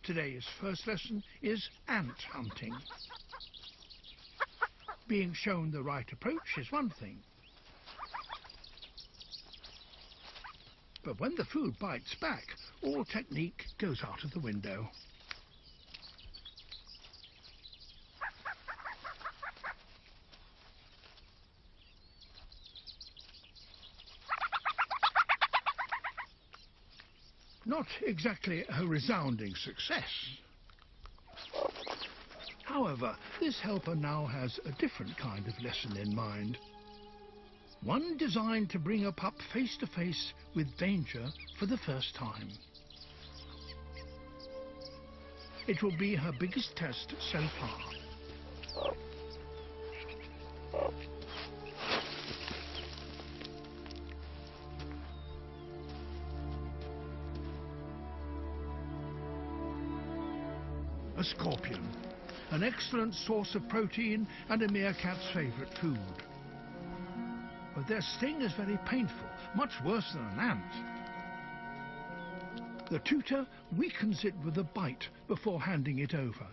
Today's first lesson is ant hunting. Being shown the right approach is one thing. But when the food bites back, all technique goes out of the window. Not exactly a resounding success. However, this helper now has a different kind of lesson in mind. One designed to bring a pup face to face with danger for the first time. It will be her biggest test so far. A scorpion, an excellent source of protein and a meerkat's favourite food. But their sting is very painful, much worse than an ant. The tutor weakens it with a bite before handing it over.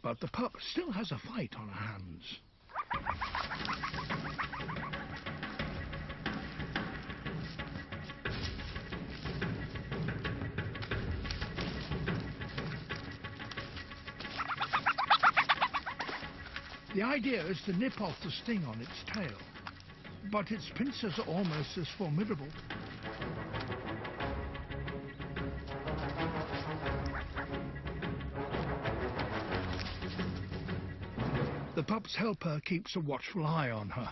But the pup still has a fight on her hands. The idea is to nip off the sting on its tail, but its pincers are almost as formidable. The pup's helper keeps a watchful eye on her.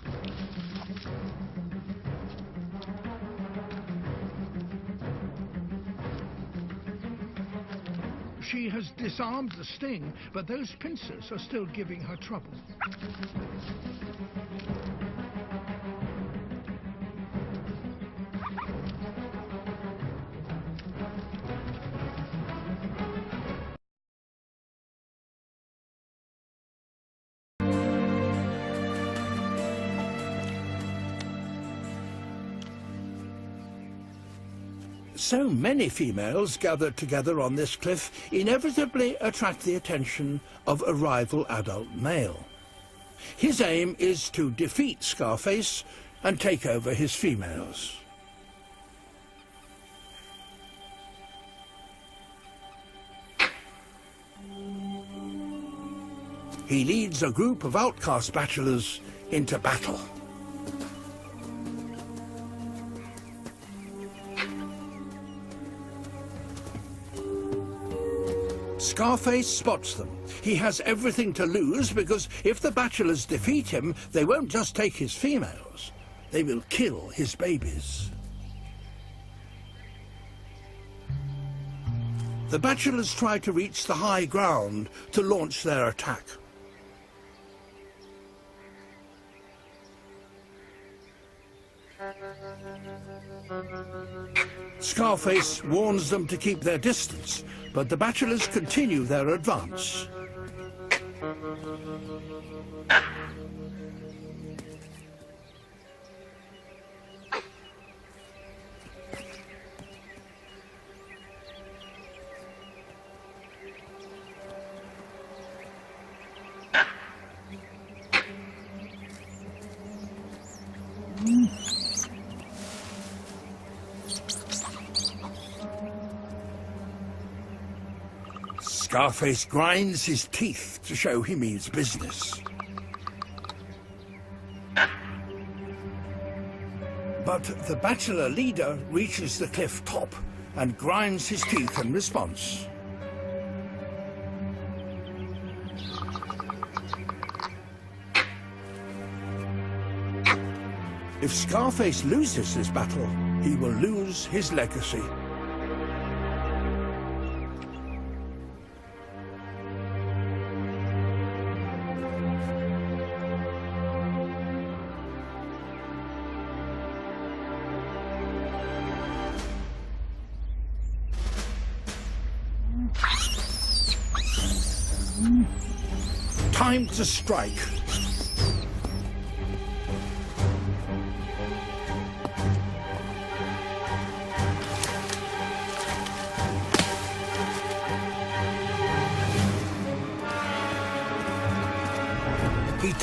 She has disarmed the sting, but those pincers are still giving her trouble. So many females gathered together on this cliff inevitably attract the attention of a rival adult male. His aim is to defeat Scarface and take over his females. He leads a group of outcast bachelors into battle. Scarface spots them. He has everything to lose because if the bachelors defeat him, they won't just take his females, they will kill his babies. The bachelors try to reach the high ground to launch their attack. Scarface warns them to keep their distance, but the bachelors continue their advance. Scarface grinds his teeth to show he means business. But the bachelor leader reaches the cliff top and grinds his teeth in response. If Scarface loses this battle, he will lose his legacy. Time to strike.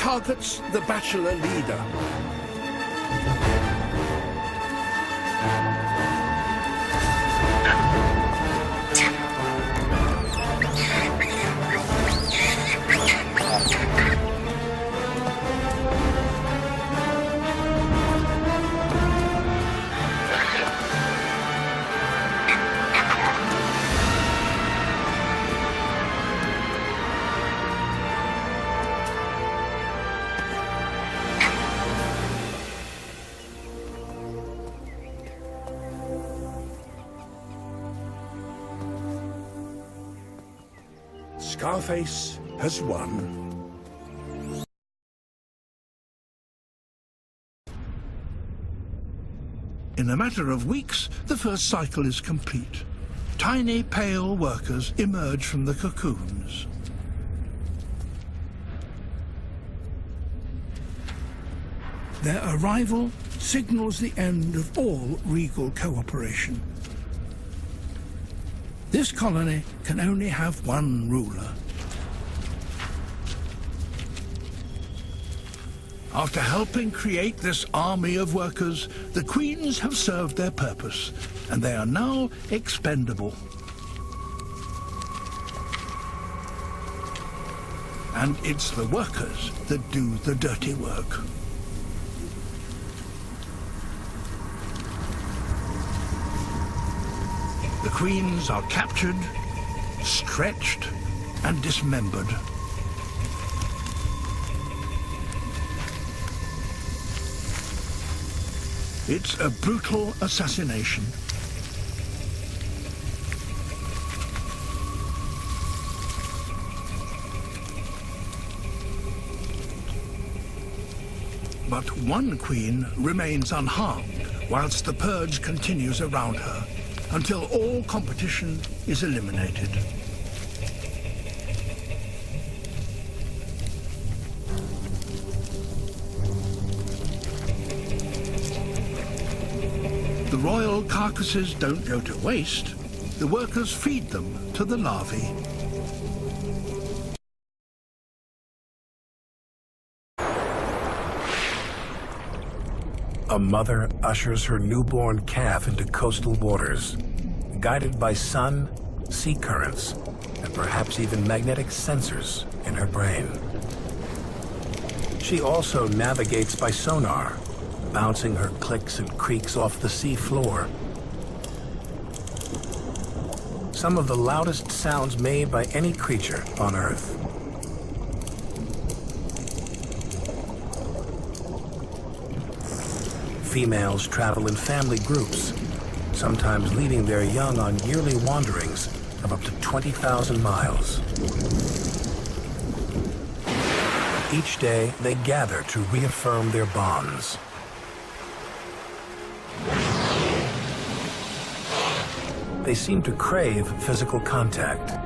targets the bachelor leader. Scarface has won. In a matter of weeks, the first cycle is complete. Tiny, pale workers emerge from the cocoons. Their arrival signals the end of all regal cooperation. This colony can only have one ruler. After helping create this army of workers, the queens have served their purpose, and they are now expendable. And it's the workers that do the dirty work. The queens are captured, stretched, and dismembered. It's a brutal assassination. But one queen remains unharmed whilst the purge continues around her, until all competition is eliminated. The royal carcasses don't go to waste. The workers feed them to the larvae. A mother ushers her newborn calf into coastal waters, guided by sun, sea currents, and perhaps even magnetic sensors in her brain. She also navigates by sonar, bouncing her clicks and creaks off the sea floor. Some of the loudest sounds made by any creature on Earth. Females travel in family groups, sometimes leading their young on yearly wanderings of up to 20,000 miles. Each day, they gather to reaffirm their bonds. They seem to crave physical contact.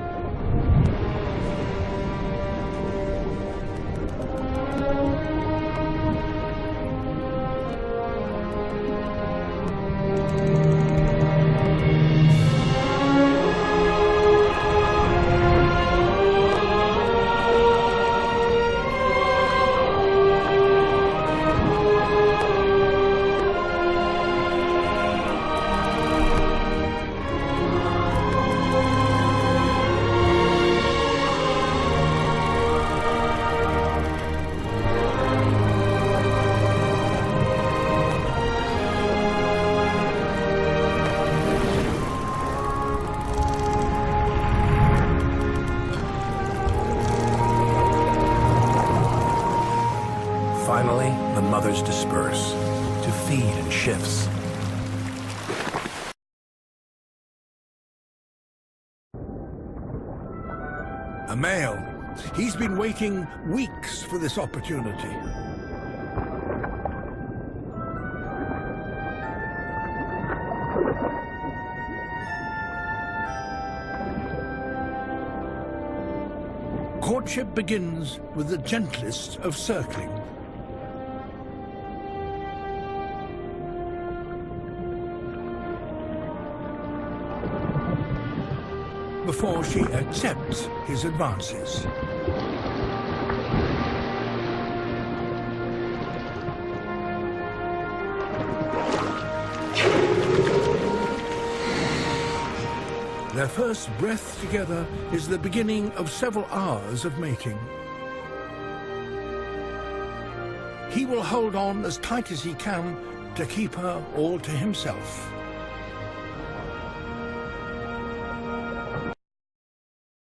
Finally, the mothers disperse to feed in shifts. A male. He's been waiting weeks for this opportunity. Courtship begins with the gentlest of circling. Before she accepts his advances. Their first breath together is the beginning of several hours of mating. He will hold on as tight as he can to keep her all to himself.